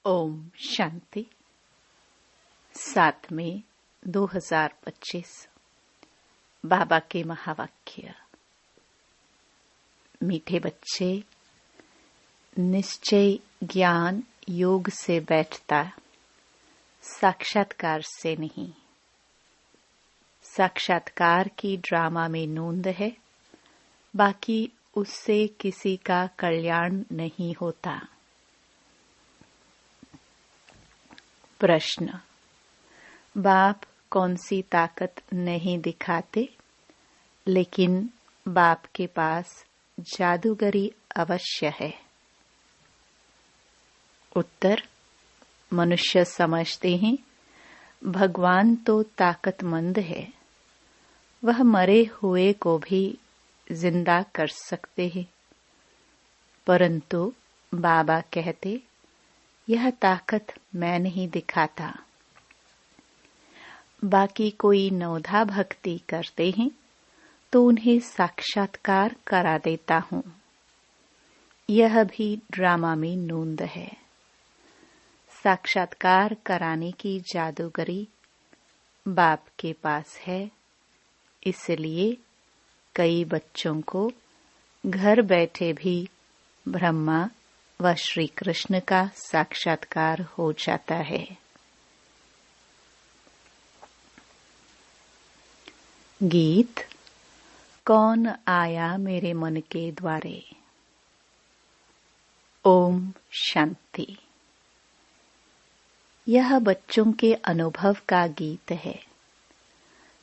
ओम शांति। 7 मई 2025। बाबा के महावाक्य। मीठे बच्चे, निश्चय ज्ञान योग से बैठता, साक्षात्कार से नहीं। साक्षात्कार की ड्रामा में नूंद है, बाकी उससे किसी का कल्याण नहीं होता। प्रश्न: बाप कौन सी ताकत नहीं दिखाते, लेकिन बाप के पास जादूगरी अवश्य है? उत्तर: मनुष्य समझते हैं भगवान तो ताकतमंद है, वह मरे हुए को भी जिंदा कर सकते हैं। परंतु बाबा कहते, यह ताकत मैं नहीं दिखाता। बाकी कोई नवधा भक्ति करते हैं तो उन्हें साक्षात्कार करा देता हूँ। यह भी ड्रामा में नूंद है। साक्षात्कार कराने की जादूगरी बाप के पास है, इसलिए कई बच्चों को घर बैठे भी ब्रह्मा व श्री कृष्ण का साक्षात्कार हो जाता है। गीत। कौन आया मेरे मन के द्वारे। ओम शांति। यह बच्चों के अनुभव का गीत है।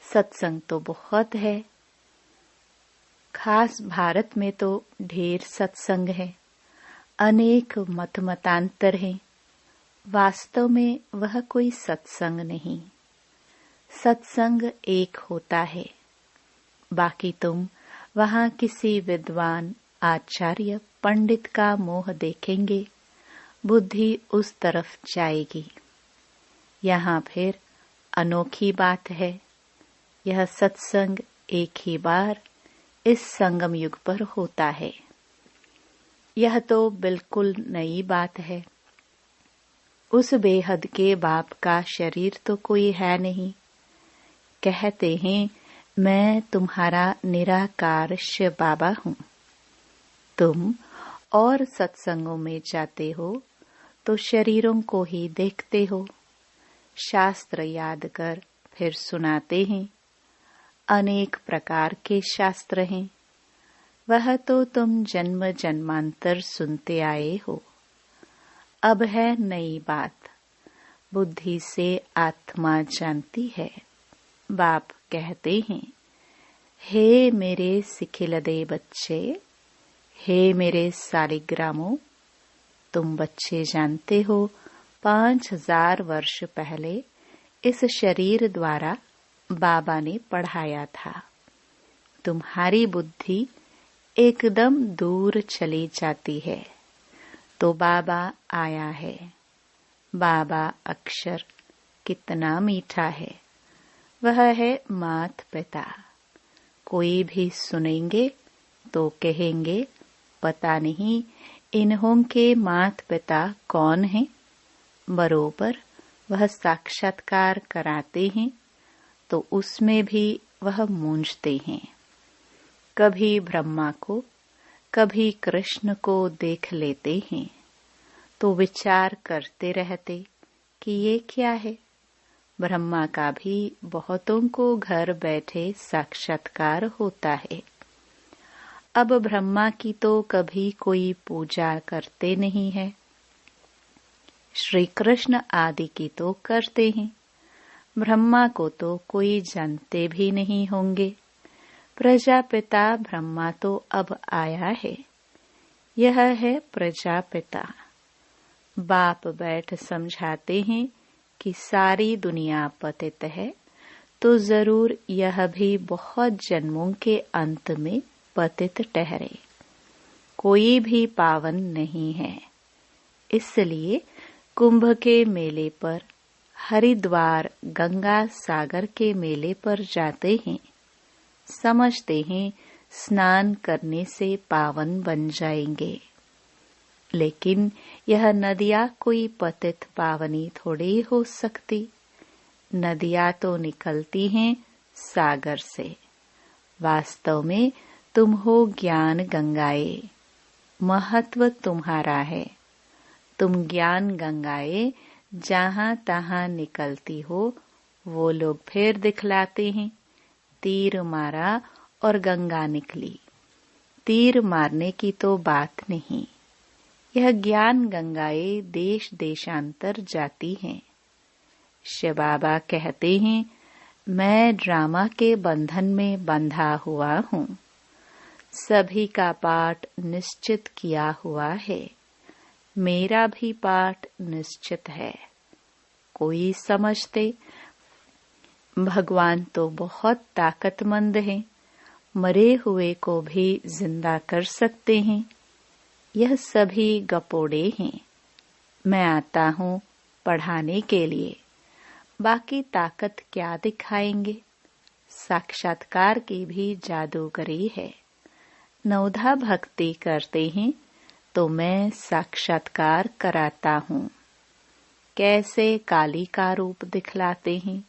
सत्संग तो बहुत है, खास भारत में तो ढेर सत्संग है, अनेक मतांतर हैं। वास्तव में वह कोई सत्संग नहीं। सत्संग एक होता है, बाकी तुम वहां किसी विद्वान, आचार्य, पंडित का मोह देखेंगे, बुद्धि उस तरफ जाएगी। यहाँ फिर अनोखी बात है। यह सत्संग एक ही बार इस संगम युग पर होता है। यह तो बिल्कुल नई बात है। उस बेहद के बाप का शरीर तो कोई है नहीं। कहते हैं, मैं तुम्हारा निराकार शिव बाबा हूँ। तुम और सत्संगों में जाते हो तो शरीरों को ही देखते हो। शास्त्र याद कर फिर सुनाते हैं। अनेक प्रकार के शास्त्र हैं, वह तो तुम जन्म जन्मांतर सुनते आए हो। अब है नई बात, बुद्धि से आत्मा जानती है। बाप कहते हैं, हे मेरे सिखिलदे बच्चे, हे मेरे सालिग्रामों, तुम बच्चे जानते हो 5000 वर्ष पहले इस शरीर द्वारा बाबा ने पढ़ाया था। तुम्हारी बुद्धि एकदम दूर चली जाती है तो बाबा आया है। बाबा अक्षर कितना मीठा है, वह है मात पिता। कोई भी सुनेंगे तो कहेंगे, पता नहीं इन्हों के मात पिता कौन हैं। बरोबर वह साक्षात्कार कराते हैं तो उसमें भी वह मूंझते हैं। कभी ब्रह्मा को, कभी कृष्ण को देख लेते हैं तो विचार करते रहते कि ये क्या है। ब्रह्मा का भी बहुतों को घर बैठे साक्षात्कार होता है। अब ब्रह्मा की तो कभी कोई पूजा करते नहीं है। श्री कृष्ण आदि की तो करते हैं। ब्रह्मा को तो कोई जानते भी नहीं होंगे। प्रजापिता ब्रह्मा तो अब आया है। यह है प्रजापिता। बाप बैठ समझाते हैं कि सारी दुनिया पतित है, तो जरूर यह भी बहुत जन्मों के अंत में पतित ठहरे। कोई भी पावन नहीं है। इसलिए कुंभ के मेले पर, हरिद्वार गंगा सागर के मेले पर जाते हैं। समझते हैं स्नान करने से पावन बन जाएंगे। लेकिन यह नदियाँ कोई पतित पावनी थोड़ी हो सकती। नदियाँ तो निकलती हैं सागर से। वास्तव में तुम हो ज्ञान गंगाए, महत्व तुम्हारा है। तुम ज्ञान गंगाए जहाँ तहाँ निकलती हो, वो लोग फिर दिखलाते हैं तीर मारा और गंगा निकली। तीर मारने की तो बात नहीं, यह ज्ञान गंगाएं देश देशांतर जाती हैं। शिव बाबा कहते हैं, मैं ड्रामा के बंधन में बंधा हुआ हूँ। सभी का पाठ निश्चित किया हुआ है, मेरा भी पाठ निश्चित है। कोई समझते भगवान तो बहुत ताकतमंद हैं, मरे हुए को भी जिंदा कर सकते हैं। यह सभी गपोड़े हैं। मैं आता हूँ पढ़ाने के लिए, बाकी ताकत क्या दिखाएंगे। साक्षात्कार की भी जादूगरी है। नवधा भक्ति करते हैं तो मैं साक्षात्कार कराता हूँ। कैसे काली का रूप दिखलाते हैं,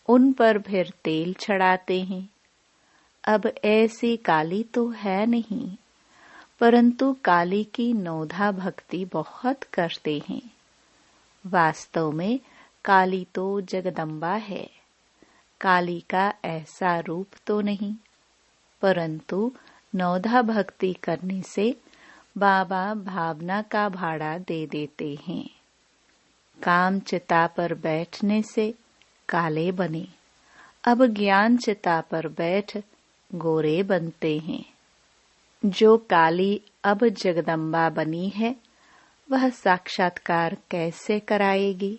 उन पर फिर तेल चढ़ाते हैं। अब ऐसी काली तो है नहीं, परंतु काली की नवधा भक्ति बहुत करते हैं। वास्तव में काली तो जगदम्बा है। काली का ऐसा रूप तो नहीं, परंतु नवधा भक्ति करने से बाबा भावना का भाड़ा दे देते हैं। काम चिता पर बैठने से काले बने, अब ज्ञान चिता पर बैठ गोरे बनते हैं। जो काली अब जगदम्बा बनी है, वह साक्षात्कार कैसे कराएगी।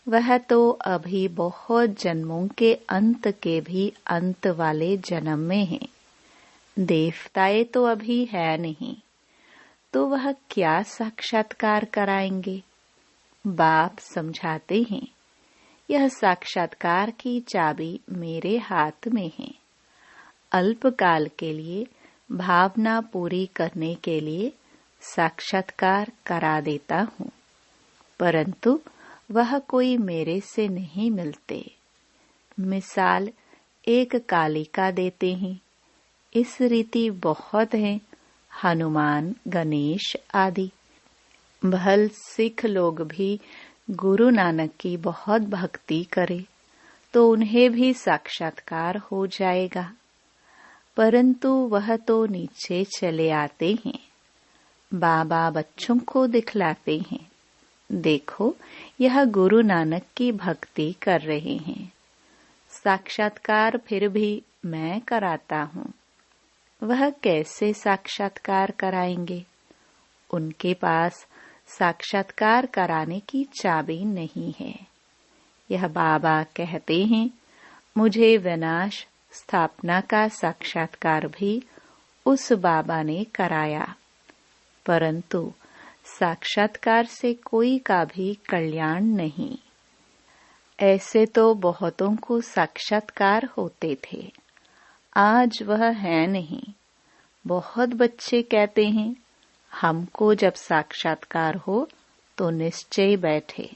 वह तो अभी बहुत जन्मों के अंत के भी अंत वाले जन्म में है। देवताएं तो अभी है नहीं, तो वह क्या साक्षात्कार कराएंगे। बाप समझाते हैं, यह साक्षात्कार की चाबी मेरे हाथ में है। अल्पकाल के लिए भावना पूरी करने के लिए साक्षात्कार करा देता हूँ, परंतु वह कोई मेरे से नहीं मिलते। मिसाल एक कालिका देते हैं, इस रीति बहुत हैं, हनुमान, गणेश आदि। भल सिख लोग भी गुरु नानक की बहुत भक्ति करे तो उन्हें भी साक्षात्कार हो जाएगा, परंतु वह तो नीचे चले आते हैं। बाबा बच्चों को दिखलाते हैं, देखो यह गुरु नानक की भक्ति कर रहे हैं। साक्षात्कार फिर भी मैं कराता हूँ। वह कैसे साक्षात्कार कराएंगे। उनके पास साक्षात्कार कराने की चाबी नहीं है। यह बाबा कहते हैं, मुझे विनाश स्थापना का साक्षात्कार भी उस बाबा ने कराया, परंतु साक्षात्कार से कोई का भी कल्याण नहीं। ऐसे तो बहुतों को साक्षात्कार होते थे, आज वह है नहीं। बहुत बच्चे कहते हैं, हमको जब साक्षात्कार हो तो निश्चय बैठे,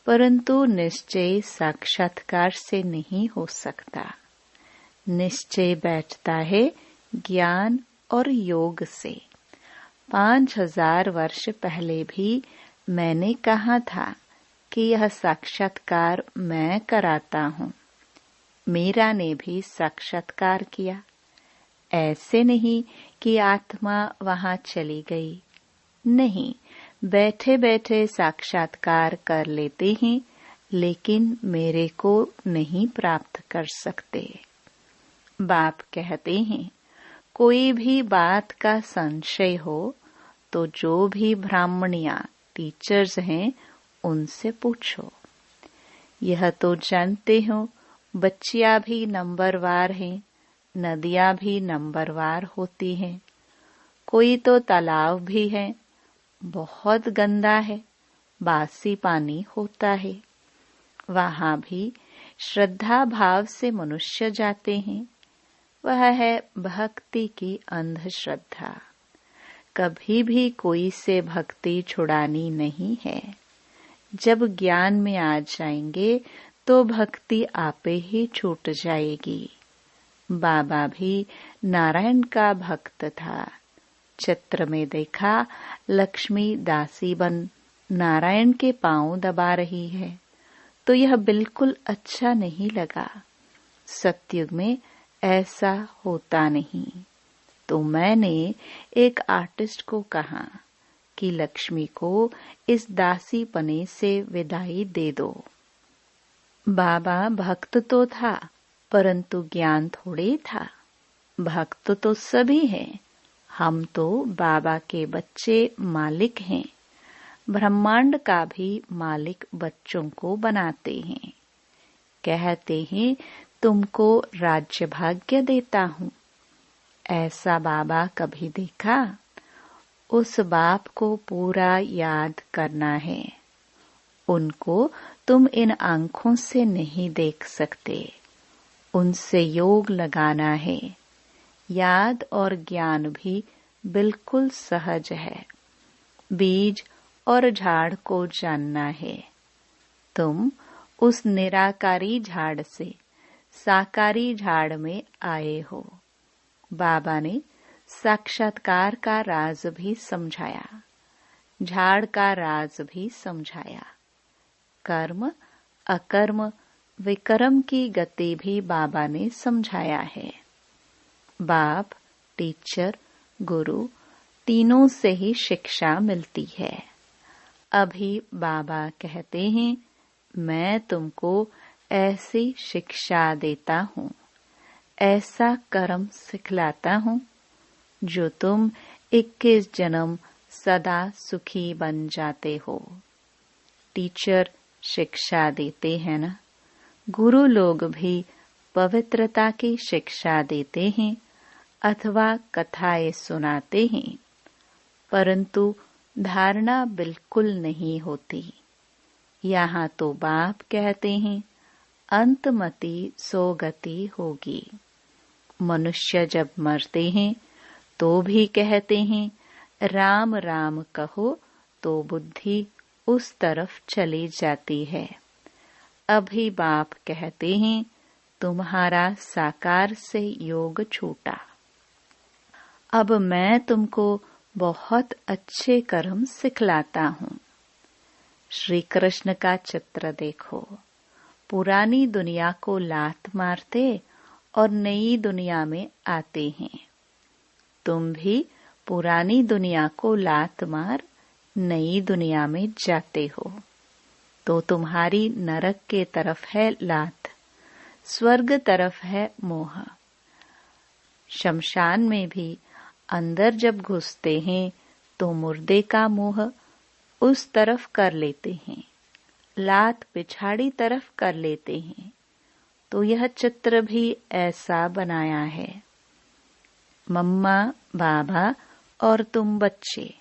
परंतु निश्चय साक्षात्कार से नहीं हो सकता। निश्चय बैठता है ज्ञान और योग से। 5000 वर्ष पहले भी मैंने कहा था कि यह साक्षात्कार मैं कराता हूँ। मीरा ने भी साक्षात्कार किया। ऐसे नहीं कि आत्मा वहां चली गई, नहीं, बैठे बैठे साक्षात्कार कर लेते हैं, लेकिन मेरे को नहीं प्राप्त कर सकते। बाप कहते हैं, कोई भी बात का संशय हो तो जो भी ब्राह्मणियां टीचर्स हैं उनसे पूछो। यह तो जानते हो, बच्चियां भी नंबरवार हैं, नदियां भी नंबरवार होती हैं। कोई तो तालाब भी है, बहुत गंदा है, बासी पानी होता है। वहां भी श्रद्धा भाव से मनुष्य जाते हैं। वह है भक्ति की अंधश्रद्धा। कभी भी कोई से भक्ति छुड़ानी नहीं है। जब ज्ञान में आ जाएंगे तो भक्ति आपे ही छूट जाएगी। बाबा भी नारायण का भक्त था। चित्र में देखा लक्ष्मी दासी बन नारायण के पांव दबा रही है, तो यह बिल्कुल अच्छा नहीं लगा। सतयुग में ऐसा होता नहीं। तो मैंने एक आर्टिस्ट को कहा कि लक्ष्मी को इस दासी पने से विदाई दे दो। बाबा भक्त तो था, परंतु ज्ञान थोड़े था। भक्त तो सभी हैं। हम तो बाबा के बच्चे मालिक हैं। ब्रह्मांड का भी मालिक बच्चों को बनाते हैं। कहते हैं तुमको राज्य भाग्य देता हूँ। ऐसा बाबा कभी देखा? उस बाप को पूरा याद करना है। उनको तुम इन आंखों से नहीं देख सकते। उनसे योग लगाना है। याद और ज्ञान भी बिल्कुल सहज है। बीज और झाड़ को जानना है। तुम उस निराकारी झाड़ से साकारी झाड़ में आए हो। बाबा ने साक्षात्कार का राज भी समझाया, झाड़ का राज भी समझाया। कर्म अकर्म विकर्म की गति भी बाबा ने समझाया है। बाप, टीचर, गुरु तीनों से ही शिक्षा मिलती है। अभी बाबा कहते हैं मैं तुमको ऐसी शिक्षा देता हूँ, ऐसा कर्म सिखलाता हूँ जो तुम 21 जन्म सदा सुखी बन जाते हो। टीचर शिक्षा देते हैं ना, गुरु लोग भी पवित्रता की शिक्षा देते हैं अथवा कथाएं सुनाते हैं, परंतु धारणा बिल्कुल नहीं होती। यहाँ तो बाप कहते हैं अंतमति सो गति होगी। मनुष्य जब मरते हैं तो भी कहते हैं राम राम कहो तो बुद्धि उस तरफ चली जाती है। अभी बाप कहते हैं तुम्हारा साकार से योग छूटा। अब मैं तुमको बहुत अच्छे कर्म सिखलाता हूँ। श्री कृष्ण का चित्र देखो। पुरानी दुनिया को लात मारते और नई दुनिया में आते हैं। तुम भी पुरानी दुनिया को लात मार नई दुनिया में जाते हो। तो तुम्हारी नरक के तरफ है लात, स्वर्ग तरफ है मोह। शमशान में भी अंदर जब घुसते हैं तो मुर्दे का मोह उस तरफ कर लेते हैं, लात पिछाड़ी तरफ कर लेते हैं। तो यह चित्र भी ऐसा बनाया है। मम्मा, बाबा और तुम बच्चे।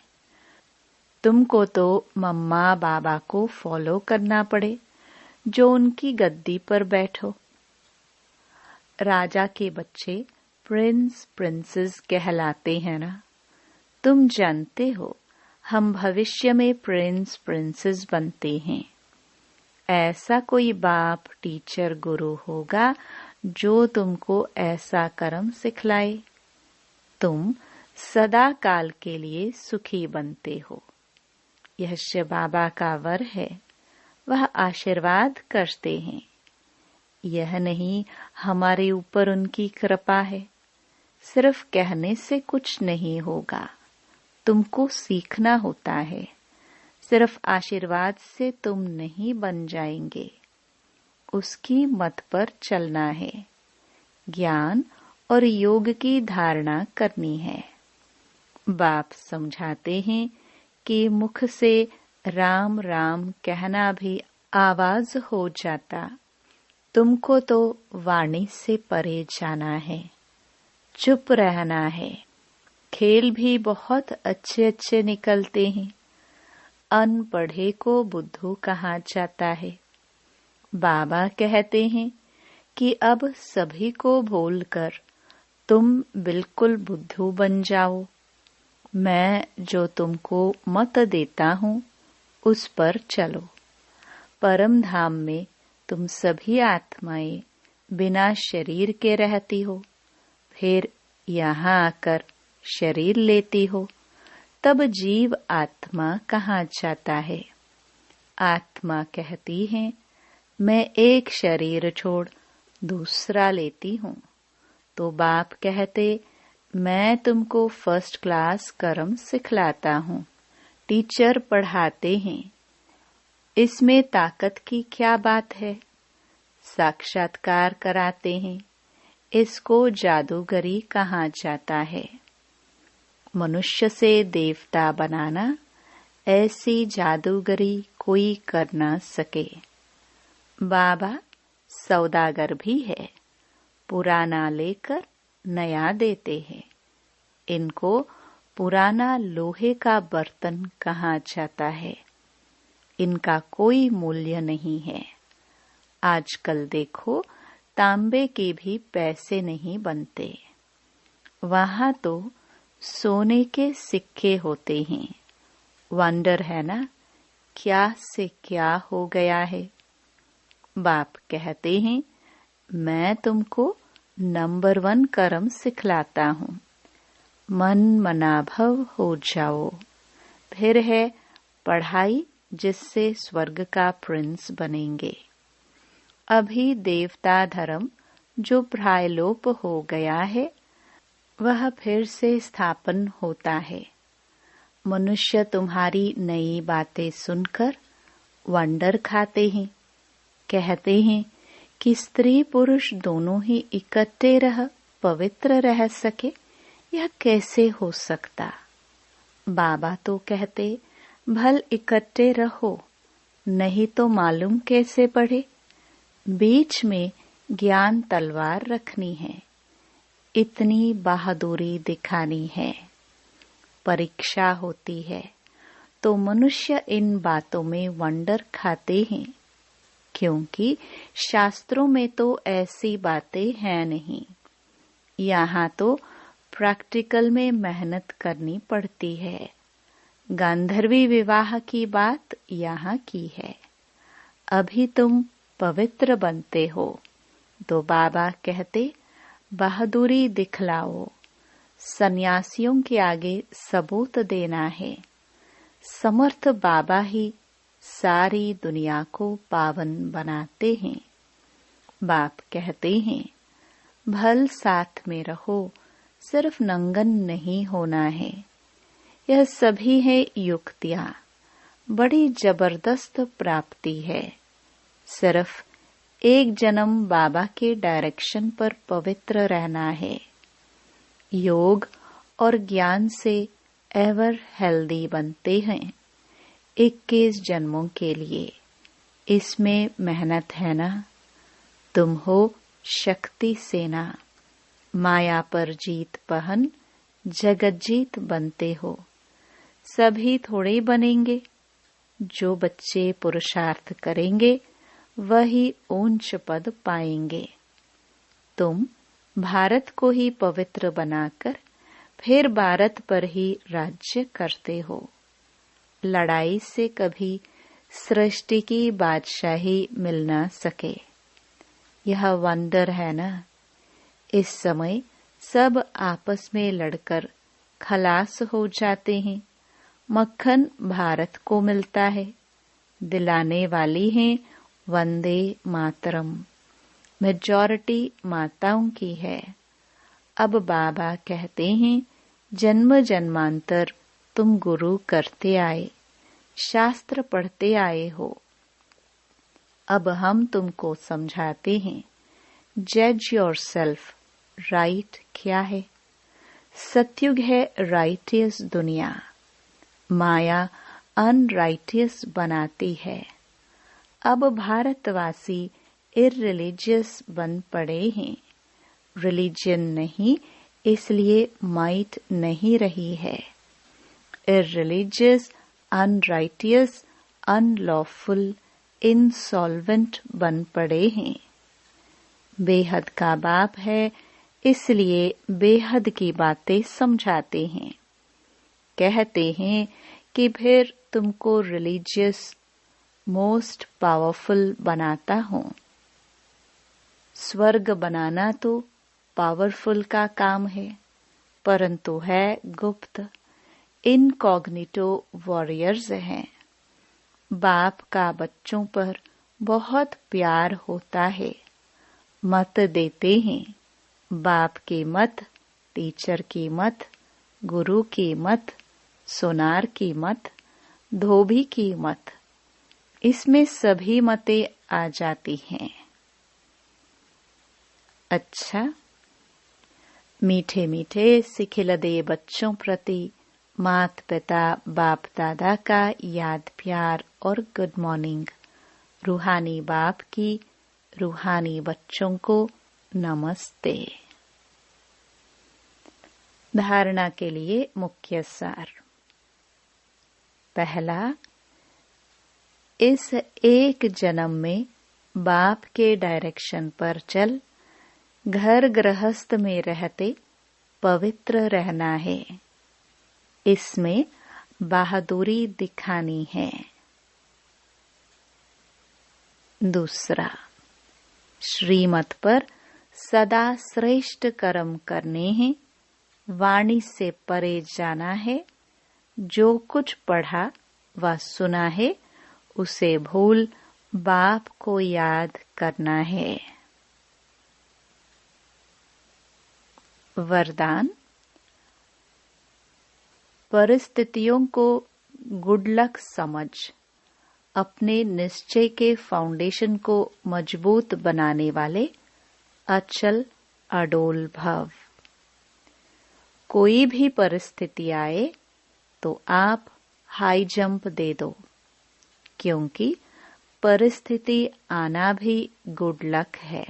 तुमको तो मम्मा बाबा को फॉलो करना पड़े जो उनकी गद्दी पर बैठो। राजा के बच्चे प्रिंस प्रिंसेस कहलाते हैं ना। तुम जानते हो हम भविष्य में प्रिंस प्रिंसेस बनते हैं। ऐसा कोई बाप, टीचर, गुरु होगा जो तुमको ऐसा कर्म सिखलाए। तुम सदा काल के लिए सुखी बनते हो। यह शिव बाबा का वर है। वह आशीर्वाद करते हैं। यह नहीं हमारे ऊपर उनकी कृपा है। सिर्फ कहने से कुछ नहीं होगा, तुमको सीखना होता है। सिर्फ आशीर्वाद से तुम नहीं बन जाएंगे, उसकी मत पर चलना है। ज्ञान और योग की धारणा करनी है। बाप समझाते हैं कि मुख से राम राम कहना भी आवाज हो जाता। तुमको तो वाणी से परे जाना है, चुप रहना है। खेल भी बहुत अच्छे अच्छे निकलते हैं। अनपढ़े को बुद्धू कहा जाता है। बाबा कहते हैं कि अब सभी को भूलकर तुम बिल्कुल बुद्धू बन जाओ। मैं जो तुमको मत देता हूँ उस पर चलो। परम धाम में तुम सभी आत्माएं बिना शरीर के रहती हो, फिर यहाँ आकर शरीर लेती हो, तब जीव आत्मा कहाँ जाता है? आत्मा कहती है मैं एक शरीर छोड़ दूसरा लेती हूँ। तो बाप कहते मैं तुमको फर्स्ट क्लास कर्म सिखलाता हूँ, टीचर पढ़ाते हैं। इसमें ताकत की क्या बात है? साक्षात्कार कराते हैं, इसको जादूगरी कहा जाता है। मनुष्य से देवता बनाना, ऐसी जादूगरी कोई कर ना सके। बाबा सौदागर भी है, पुराना लेकर नया देते हैं। इनको पुराना लोहे का बर्तन कहा जाता है, इनका कोई मूल्य नहीं है। आजकल देखो तांबे के भी पैसे नहीं बनते, वहां तो सोने के सिक्के होते हैं। वंडर है ना, क्या से क्या हो गया है। बाप कहते हैं मैं तुमको नंबर 1 कर्म सिखलाता हूँ, मन मनाभव हो जाओ। फिर है पढ़ाई, जिससे स्वर्ग का प्रिंस बनेंगे। अभी देवता धर्म जो प्रायलोप हो गया है, वह फिर से स्थापन होता है। मनुष्य तुम्हारी नई बातें सुनकर वंडर खाते हैं, कहते हैं कि स्त्री पुरुष दोनों ही इकट्ठे रह पवित्र रह सके, यह कैसे हो सकता? बाबा तो कहते भल इकट्ठे रहो, नहीं तो मालूम कैसे पढ़े। बीच में ज्ञान तलवार रखनी है, इतनी बहादुरी दिखानी है। परीक्षा होती है तो मनुष्य इन बातों में वंडर खाते हैं, क्योंकि शास्त्रों में तो ऐसी बातें हैं नहीं। यहाँ तो प्रैक्टिकल में मेहनत करनी पड़ती है। गांधर्वी विवाह की बात यहाँ की है। अभी तुम पवित्र बनते हो तो बाबा कहते बहादुरी दिखलाओ। सन्यासियों के आगे सबूत देना है। समर्थ बाबा ही सारी दुनिया को पावन बनाते हैं। बाप कहते हैं भल साथ में रहो, सिर्फ नंगन नहीं होना है। यह सभी है युक्तियां, बड़ी जबरदस्त प्राप्ति है। सिर्फ एक जन्म बाबा के डायरेक्शन पर पवित्र रहना है। योग और ज्ञान से एवर हेल्दी बनते हैं 21 जन्मों के लिए। इसमें मेहनत है ना। तुम हो शक्ति सेना, माया पर जीत पहन जगत जीत बनते हो। सभी थोड़े बनेंगे। जो बच्चे पुरुषार्थ करेंगे वही ऊंच पद पाएंगे। तुम भारत को ही पवित्र बनाकर फिर भारत पर ही राज्य करते हो। लड़ाई से कभी सृष्टि की बादशाही मिल ना सके। यह वंडर है ना। इस समय सब आपस में लड़कर खलास हो जाते हैं। मक्खन भारत को मिलता है। दिलाने वाली हैं वंदे मातरम। मेजॉरिटी माताओं की है। अब बाबा कहते हैं जन्म जन्मांतर तुम गुरु करते आए, शास्त्र पढ़ते आए हो। अब हम तुमको समझाते हैं जज योरसेल्फ। राइट क्या है? सतयुग है राइटियस दुनिया। माया अनराइटियस बनाती है। अब भारतवासी इररिलीजियस बन पड़े हैं। रिलीजन नहीं, इसलिए माइट नहीं रही है। इररिलीजियस, अनराइटियस, अनलॉफुल, इंसॉल्वेंट बन पड़े हैं। बेहद का बाप है, इसलिए बेहद की बातें समझाते हैं। कहते हैं कि फिर तुमको रिलीजियस मोस्ट पावरफुल बनाता हूँ। स्वर्ग बनाना तो पावरफुल का काम है, परंतु है गुप्त, इनकॉग्निटो वॉरियर्स हैं। बाप का बच्चों पर बहुत प्यार होता है, मत देते हैं। बाप की मत, टीचर की मत, गुरु की मत, सोनार की मत, धोबी की मत, इसमें सभी मतें आ जाती हैं। अच्छा, मीठे मीठे सिखिलदे बच्चों प्रति माता पिता बाप दादा का याद प्यार और गुड मॉर्निंग। रूहानी बाप की रूहानी बच्चों को नमस्ते। धारणा के लिए मुख्य सार। पहला, इस एक जन्म में बाप के डायरेक्शन पर चल घर गृहस्थ में रहते पवित्र रहना है। इसमें बहादुरी दिखानी है। दूसरा, श्रीमत पर सदा श्रेष्ठ कर्म करने हैं। वाणी से परे जाना है। जो कुछ पढ़ा व सुना है उसे भूल बाप को याद करना है। वरदान, परिस्थितियों को गुड लक समझ अपने निश्चय के फाउंडेशन को मजबूत बनाने वाले अचल अडोल भव। कोई भी परिस्थिति आए तो आप हाई जंप दे दो, क्योंकि परिस्थिति आना भी गुड लक है।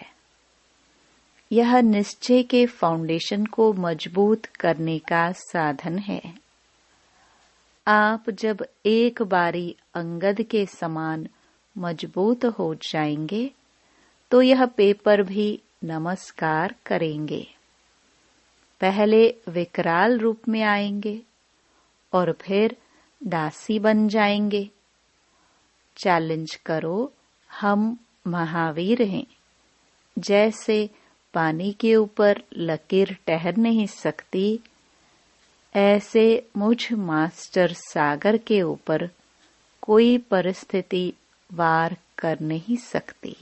यह निश्चय के फाउंडेशन को मजबूत करने का साधन है। आप जब एक बारी अंगद के समान मजबूत हो जाएंगे तो यह पेपर भी नमस्कार करेंगे। पहले विकराल रूप में आएंगे और फिर दासी बन जाएंगे। चैलेंज करो, हम महावीर हैं। जैसे पानी के ऊपर लकीर ठहर नहीं सकती, ऐसे मुझ मास्टर सागर के ऊपर कोई परिस्थिति वार कर नहीं सकती।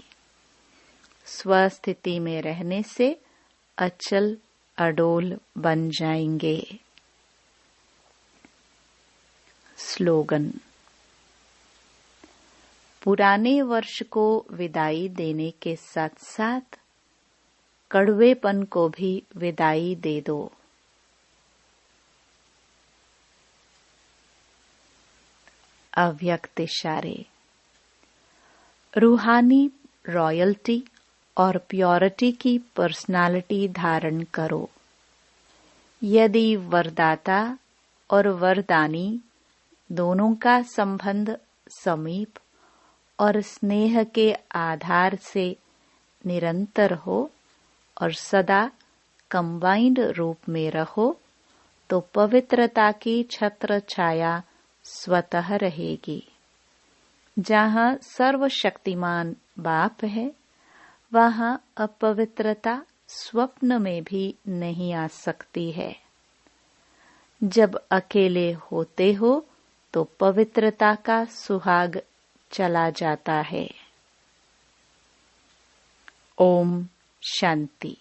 स्वस्थिति में रहने से अचल अडोल बन जाएंगे। स्लोगन, पुराने वर्ष को विदाई देने के साथ साथ कड़वेपन को भी विदाई दे दो। अव्यक्त इशारे, रूहानी रॉयल्टी और प्योरिटी की पर्सनालिटी धारण करो। यदि वरदाता और वरदानी दोनों का संबंध समीप और स्नेह के आधार से निरंतर हो और सदा कंबाइंड रूप में रहो तो पवित्रता की छत्र छाया स्वतः रहेगी। जहाँ सर्वशक्तिमान बाप है, वहाँ अपवित्रता स्वप्न में भी नहीं आ सकती है। जब अकेले होते हो तो पवित्रता का सुहाग चला जाता है। ओम शांति।